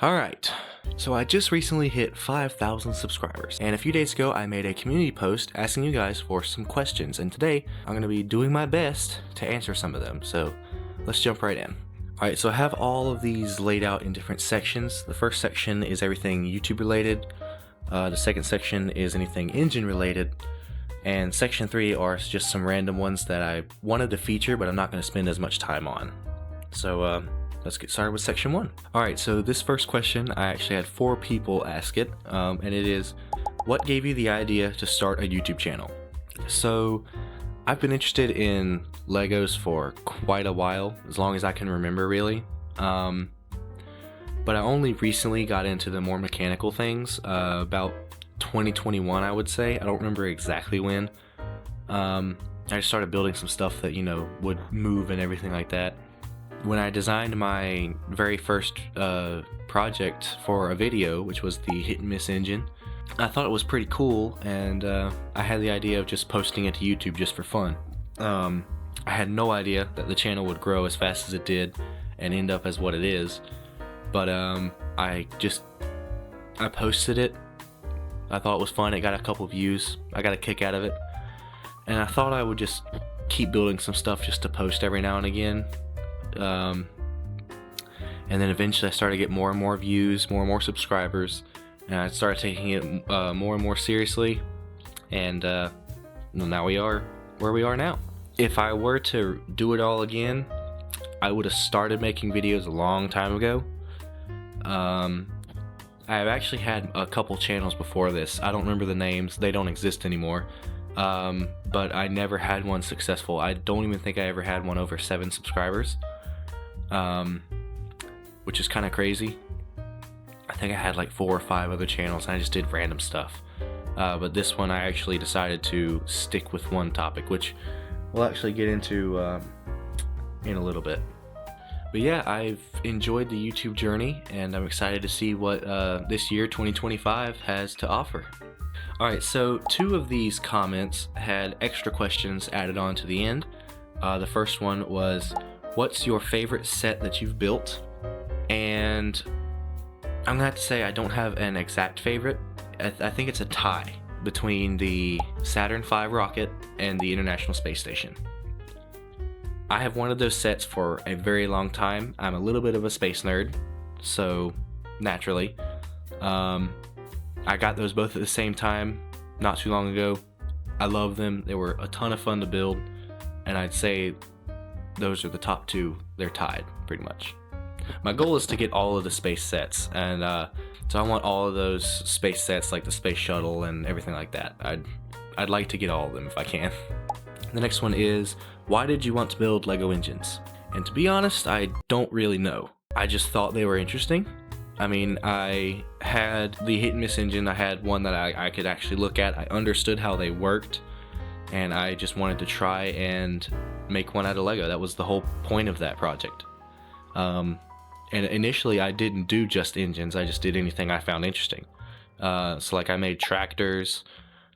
Alright, so I just recently hit 5,000 subscribers, and a few days ago I made a community post asking you guys for some questions, and today I'm going to be doing my best to answer some of them, so let's jump right in. Alright, so I have all of these laid out in different sections. The first section is everything YouTube related, the second section is anything engine related, and section 3 are just some random ones that I wanted to feature but I'm not going to spend as much time on. So let's get started with section 1. Alright, so this first question, I actually had 4 people ask it, and it is, what gave you the idea to start a YouTube channel? So, I've been interested in Legos for quite a while, as long as I can remember really, but I only recently got into the more mechanical things, about 2021 I would say. I don't remember exactly when. I just started building some stuff that, would move and everything like that. When I designed my very first project for a video, which was the hit and miss engine, I thought it was pretty cool, and I had the idea of just posting it to YouTube just for fun. I had no idea that the channel would grow as fast as it did and end up as what it is, but I posted it. I thought it was fun. It got a couple views. I got a kick out of it, and I thought I would just keep building some stuff just to post every now and again. And then eventually I started to get more and more views, more and more subscribers, and I started taking it more and more seriously, and now we are where we are now. If I were to do it all again, I would have started making videos a long time ago. I've actually had a couple channels before this. I don't remember the names, they don't exist anymore, but I never had one successful. I don't even think I ever had one over 7 subscribers. Which is kind of crazy. I think I had like 4 or 5 other channels and I just did random stuff. But this one I actually decided to stick with one topic, which we'll actually get into in a little bit. But yeah, I've enjoyed the YouTube journey and I'm excited to see what this year, 2025, has to offer. Alright, so 2 of these comments had extra questions added on to the end. The first one was, what's your favorite set that you've built? And I'm gonna have to say I don't have an exact favorite. I think it's a tie between the Saturn V rocket and the International Space Station. I have wanted those sets for a very long time. I'm a little bit of a space nerd, so naturally. I got those both at the same time not too long ago. I love them. They were a ton of fun to build, and I'd say those are the top 2. They're tied, pretty much. My goal is to get all of the space sets, and so I want all of those space sets, like the space shuttle and everything like that. I'd like to get all of them if I can. The next one is, why did you want to build Lego engines? And to be honest, I don't really know. I just thought they were interesting. I mean, I had the hit and miss engine. I had one that I could actually look at. I understood how they worked, and I just wanted to try and make one out of Lego. That was the whole point of that project. And initially I didn't do just engines, I just did anything I found interesting. So like I made tractors,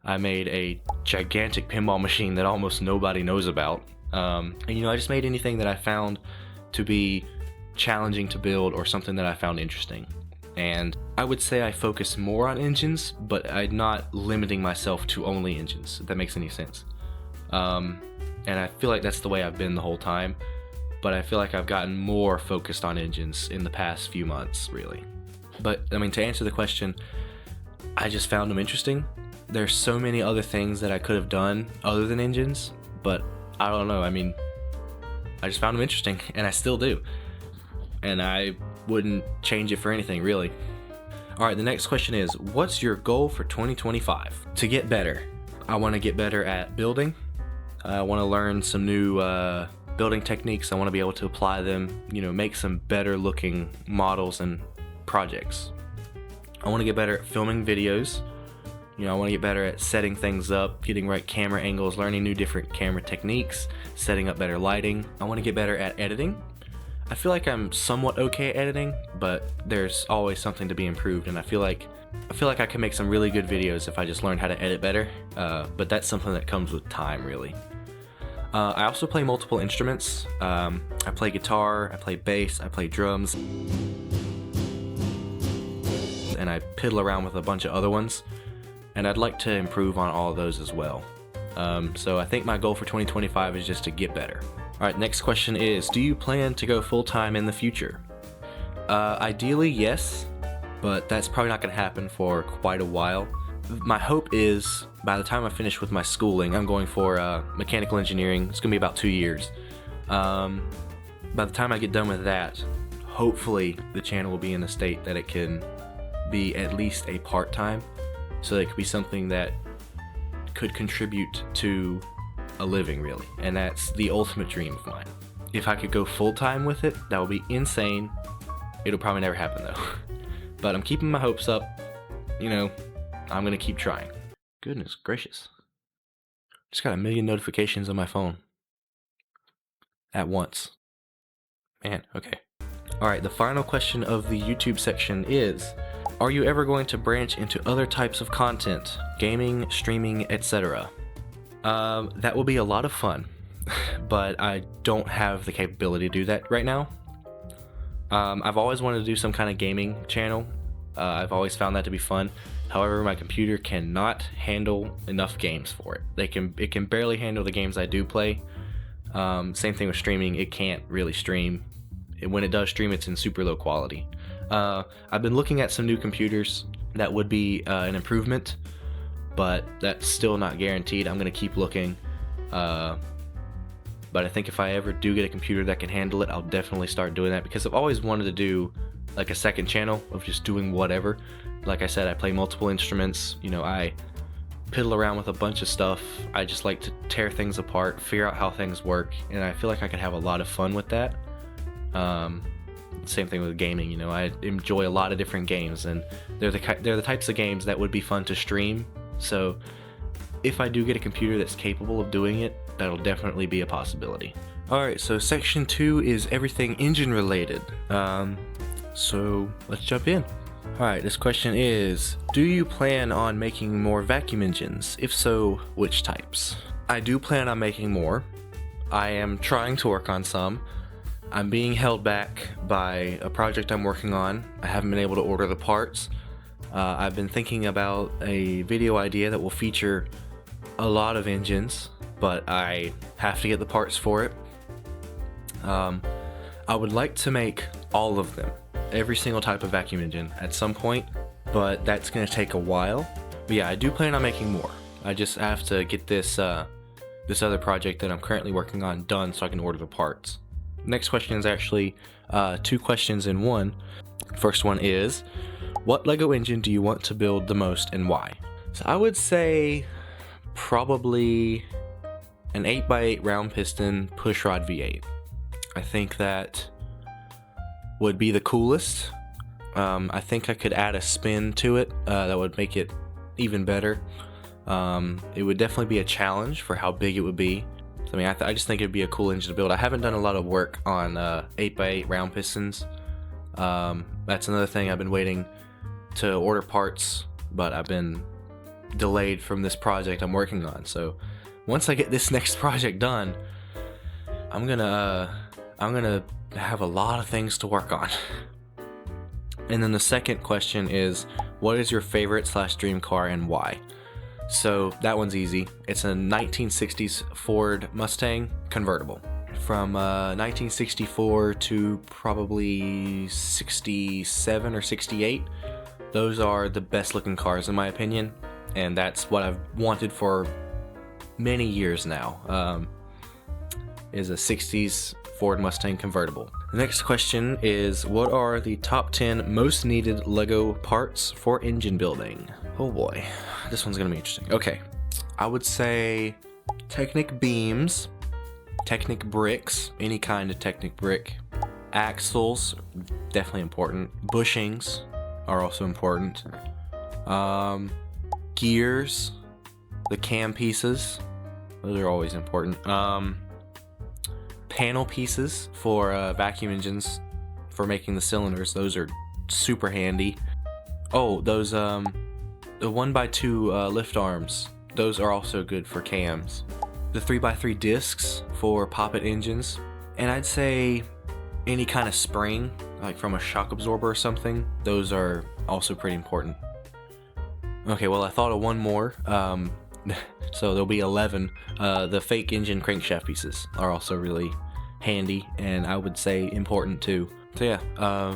I made a gigantic pinball machine that almost nobody knows about. And I just made anything that I found to be challenging to build or something that I found interesting. And I would say I focus more on engines, but I'm not limiting myself to only engines, if that makes any sense. And I feel like that's the way I've been the whole time, but I feel like I've gotten more focused on engines in the past few months, really. But, I mean, to answer the question, I just found them interesting. There's so many other things that I could have done other than engines, but I don't know, I mean, I just found them interesting, and I still do. And I wouldn't change it for anything, really. Alright, the next question is, what's your goal for 2025? To get better. I want to get better at building. I want to learn some new building techniques. I want to be able to apply them, make some better looking models and projects. I want to get better at filming videos. I want to get better at setting things up, getting right camera angles, learning new different camera techniques, setting up better lighting. I want to get better at editing. I feel like I'm somewhat okay at editing, but there's always something to be improved, and I feel like I can make some really good videos if I just learn how to edit better, but that's something that comes with time, really. I also play multiple instruments. I play guitar, I play bass, I play drums. and I piddle around with a bunch of other ones, and I'd like to improve on all of those as well. So I think my goal for 2025 is just to get better. Alright, next question is, do you plan to go full-time in the future? Ideally, yes, but that's probably not going to happen for quite a while. My hope is, by the time I finish with my schooling, I'm going for mechanical engineering. It's going to be about 2 years. By the time I get done with that, hopefully the channel will be in a state that it can be at least a part-time, so that it could be something that could contribute to a living, really. And that's the ultimate dream of mine. If I could go full-time with it, that would be insane. It'll probably never happen though. But I'm keeping my hopes up. You know, I'm gonna keep trying. Goodness gracious. Just got a million notifications on my phone at once. Man, okay. Alright, the final question of the YouTube section is, are you ever going to branch into other types of content? Gaming, streaming, etc. That will be a lot of fun, but I don't have the capability to do that right now. I've always wanted to do some kind of gaming channel. I've always found that to be fun. However, my computer cannot handle enough games for it. It can barely handle the games I do play. Same thing with streaming. It can't really stream. When it does stream, it's in super low quality. I've been looking at some new computers that would be an improvement, but that's still not guaranteed. I'm gonna keep looking. But I think if I ever do get a computer that can handle it, I'll definitely start doing that, because I've always wanted to do like a second channel of just doing whatever. Like I said, I play multiple instruments. You know, I piddle around with a bunch of stuff. I just like to tear things apart, figure out how things work, and I feel like I could have a lot of fun with that. Same thing with gaming. You know, I enjoy a lot of different games, and they're the types of games that would be fun to stream. So if I do get a computer that's capable of doing it, that'll definitely be a possibility. Alright, so section 2 is everything engine related. So let's jump in. Alright, this question is, do you plan on making more vacuum engines? If so, which types? I do plan on making more. I am trying to work on some. I'm being held back by a project I'm working on. I haven't been able to order the parts. I've been thinking about a video idea that will feature a lot of engines, but I have to get the parts for it. I would like to make all of them, every single type of vacuum engine at some point, but that's going to take a while. But yeah, I do plan on making more. I just have to get this other project that I'm currently working on done so I can order the parts. Next question is actually 2 questions in one. First one is, what LEGO engine do you want to build the most and why? So I would say probably an 8x8 round piston pushrod V8. I think that would be the coolest. I think I could add a spin to it that would make it even better. It would definitely be a challenge for how big it would be. So, I mean, I just think it'd be a cool engine to build. I haven't done a lot of work on 8x8 round pistons. That's another thing. I've been waiting to order parts, but I've been delayed from this project I'm working on. So once I get this next project done, I'm gonna have a lot of things to work on. And then the second question is, what is your favorite / dream car and why? So that one's easy. It's a 1960s Ford Mustang convertible. From 1964 to probably 67 or 68. Those are the best looking cars in my opinion, and that's what I've wanted for many years now, is a 60s Ford Mustang convertible. The next question is, what are the top 10 most needed LEGO parts for engine building? Oh boy, this one's gonna be interesting. Okay, I would say Technic beams, Technic bricks, any kind of Technic brick, axles, definitely important, bushings are also important, gears, the cam pieces, those are always important, panel pieces for vacuum engines for making the cylinders, those are super handy. Oh, those the 1x2 lift arms, those are also good for cams. The 3x3 discs for poppet engines, and I'd say any kind of spring like from a shock absorber or something. Those are also pretty important. Okay, well I thought of one more. So there'll be 11. The fake engine crankshaft pieces are also really handy, and I would say important too. So yeah,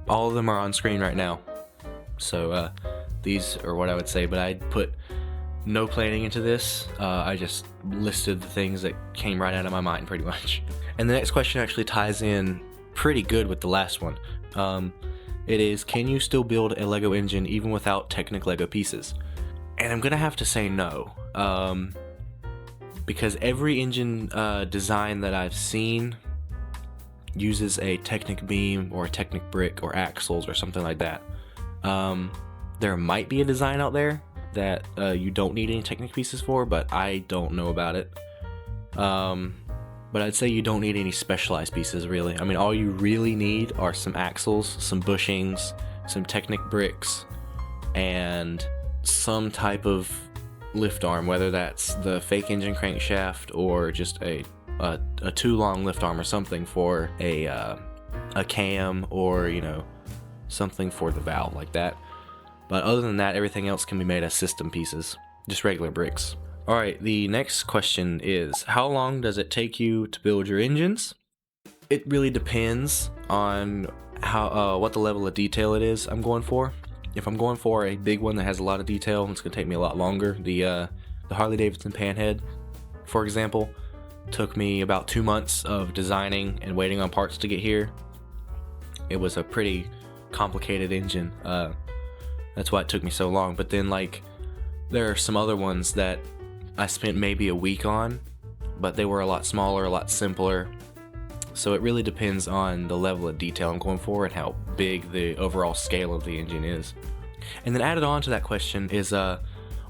all of them are on screen right now. So these are what I would say, but I put no planning into this. I just listed the things that came right out of my mind pretty much. And the next question actually ties in pretty good with the last one. It is, can you still build a Lego engine even without Technic Lego pieces? And I'm gonna have to say no, because every engine design that I've seen uses a Technic beam or a Technic brick or axles or something like that. There might be a design out there that you don't need any Technic pieces for, but I don't know about it. But I'd say you don't need any specialized pieces, really. I mean, all you really need are some axles, some bushings, some Technic bricks, and some type of lift arm, whether that's the fake engine crankshaft or just a too long lift arm or something for a cam, or something for the valve like that. But other than that, everything else can be made as system pieces, just regular bricks. Alright, the next question is, how long does it take you to build your engines? It really depends on how what the level of detail it is I'm going for. If I'm going for a big one that has a lot of detail, it's going to take me a lot longer. The Harley-Davidson Panhead, for example, took me about 2 months of designing and waiting on parts to get here. It was a pretty complicated engine. That's why it took me so long. But then, there are some other ones that I spent maybe a week on, but they were a lot smaller, a lot simpler. So it really depends on the level of detail I'm going for and how big the overall scale of the engine is. And then added on to that question is,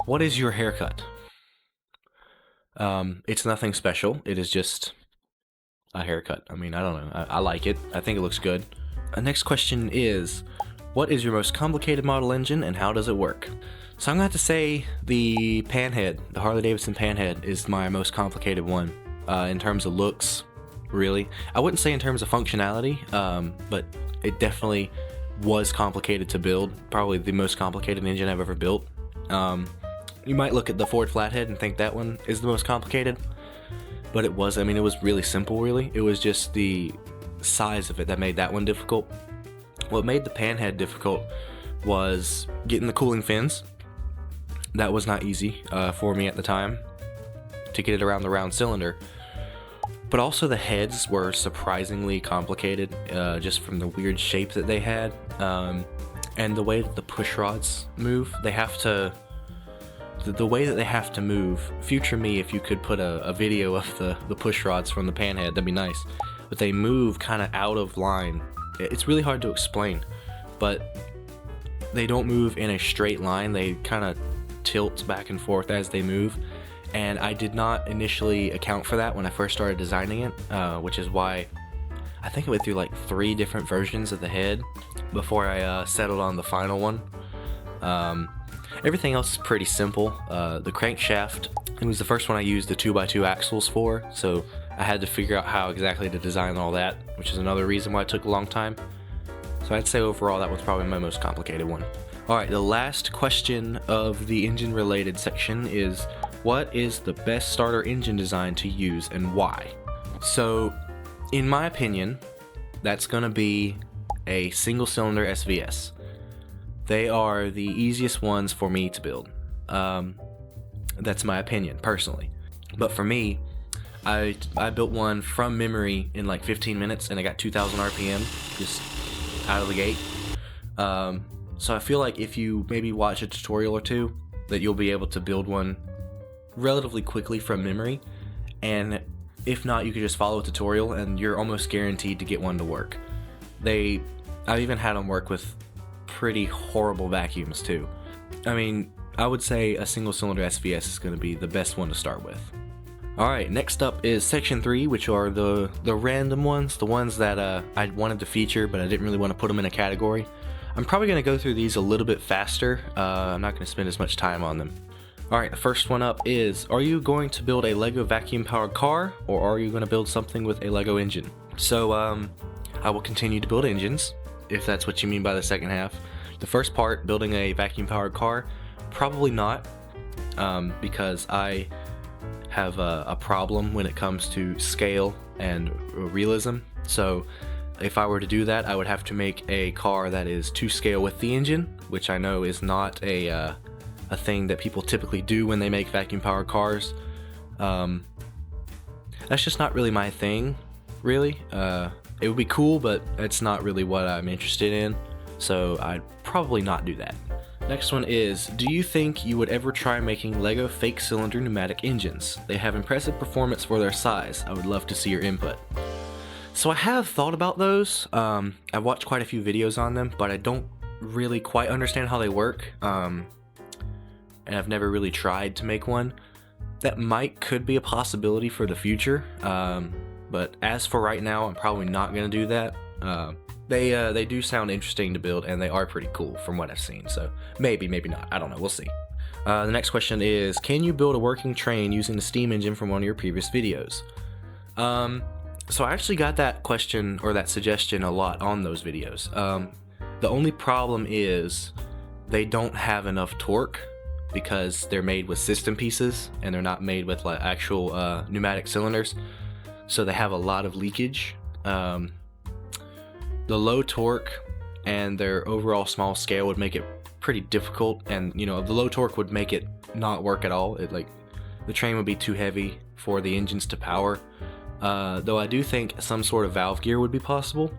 what is your haircut? It's nothing special. It is just a haircut. I mean, I don't know. I like it. I think it looks good. Next question is, what is your most complicated model engine and how does it work? So I'm going to have to say the Panhead, the Harley-Davidson Panhead, is my most complicated one in terms of looks, really. I wouldn't say in terms of functionality, but it definitely was complicated to build. Probably the most complicated engine I've ever built. You might look at the Ford Flathead and think that one is the most complicated, but it was. I mean, it was really simple, really. It was just the size of it that made that one difficult. What made the Panhead difficult was getting the cooling fins. That was not easy for me at the time to get it around the round cylinder. But also the heads were surprisingly complicated, just from the weird shape that they had, and the way that the push rods move. They have to, the way that they have to move. Future me, if you could put a video of the push rods from the Panhead, that'd be nice. But they move kind of out of line. It's really hard to explain, but they don't move in a straight line. They kind of tilt back and forth as they move, and I did not initially account for that when I first started designing it, which is why I think I went through 3 different versions of the head before I settled on the final one. Everything else is pretty simple. The crankshaft, it was the first one I used the 2x2 axles for, so I had to figure out how exactly to design all that, which is another reason why it took a long time. So I'd say overall that was probably my most complicated one. Alright, the last question of the engine related section is, what is the best starter engine design to use and why? So, in my opinion, that's going to be a single cylinder SVS. They are the easiest ones for me to build. That's my opinion, personally. But for me, I built one from memory in 15 minutes and I got 2,000 RPM just out of the gate. So I feel like if you maybe watch a tutorial or two, that you'll be able to build one relatively quickly from memory. And if not, you could just follow a tutorial and you're almost guaranteed to get one to work. I've even had them work with pretty horrible vacuums too. I mean, I would say a single cylinder SVS is going to be the best one to start with. Alright, next up is section 3, which are the random ones, the ones that I wanted to feature, but I didn't really want to put them in a category. I'm probably going to go through these a little bit faster. I'm not going to spend as much time on them. Alright, the first one up is, are you going to build a Lego vacuum powered car, or are you going to build something with a Lego engine? So, I I will continue to build engines, if that's what you mean by the second half. The first part, building a vacuum-powered car, probably not, because I have a problem when it comes to scale and realism. So if I were to do that, I would have to make a car that is to scale with the engine, which I know is not a thing that people typically do when they make vacuum-powered cars. That's just not really my thing, really. It would be cool, but it's not really what I'm interested in, so I'd probably not do that. Next one is, do you think you would ever try making Lego fake cylinder pneumatic engines? They have impressive performance for their size. I would love to see your input. So I have thought about those. I've watched quite a few videos on them, but I don't really quite understand how they work. And I've never really tried to make one. That could be a possibility for the future. But as for right now, I'm probably not going to do that. They do sound interesting to build, and they are pretty cool from what I've seen. So maybe not. I don't know. We'll see. The next question is, can you build a working train using the steam engine from one of your previous videos? So I actually got that question or that suggestion a lot on those videos. The only problem is they don't have enough torque because they're made with system pieces and they're not made with like actual pneumatic cylinders. So they have a lot of leakage. The low torque and their overall small scale would make it pretty difficult, and the low torque would make it not work at all. The train would be too heavy for the engines to power. Though I do think some sort of valve gear would be possible.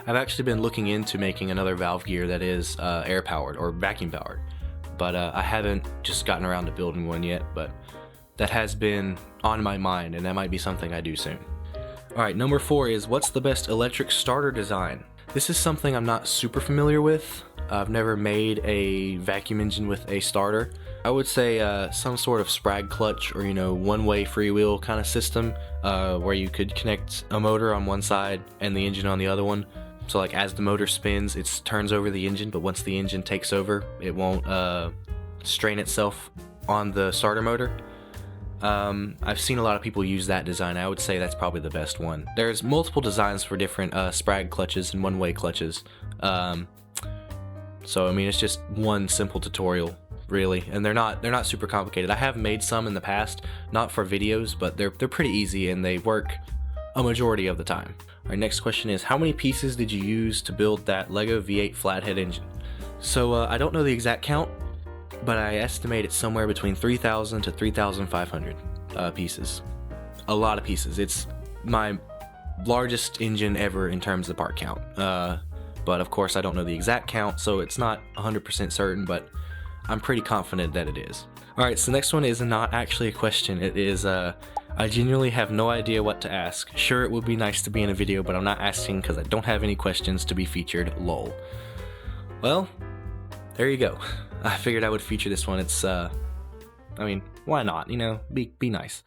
I've actually been looking into making another valve gear that is air powered or vacuum powered, but I haven't just gotten around to building one yet, but that has been on my mind, and that might be something I do soon. Alright, number 4 is, what's the best electric starter design? This is something I'm not super familiar with. I've never made a vacuum engine with a starter. I would say some sort of sprag clutch or one-way freewheel kind of system where you could connect a motor on one side and the engine on the other one. So like as the motor spins, it turns over the engine, but once the engine takes over, it won't strain itself on the starter motor. I've seen a lot of people use that design. I would say that's probably the best one. There's multiple designs for different sprag clutches and one-way clutches. So I mean, it's just one simple tutorial, really, and they're not super complicated. I have made some in the past, not for videos, but they're pretty easy and they work a majority of the time. Our next question is, how many pieces did you use to build that Lego V8 flathead engine? So I don't know the exact count, but I estimate it's somewhere between 3,000 to 3,500 pieces. A lot of pieces. It's my largest engine ever in terms of part count. But of course I don't know the exact count, so it's not 100% certain, but I'm pretty confident that it is. Alright, so the next one is not actually a question. It is, I genuinely have no idea what to ask. Sure, it would be nice to be in a video, but I'm not asking because I don't have any questions to be featured, lol. Well, there you go. I figured I would feature this one. It's, I mean, why not? Be nice.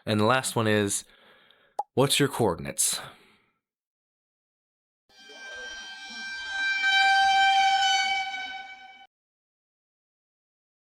And the last one is, what's your coordinates?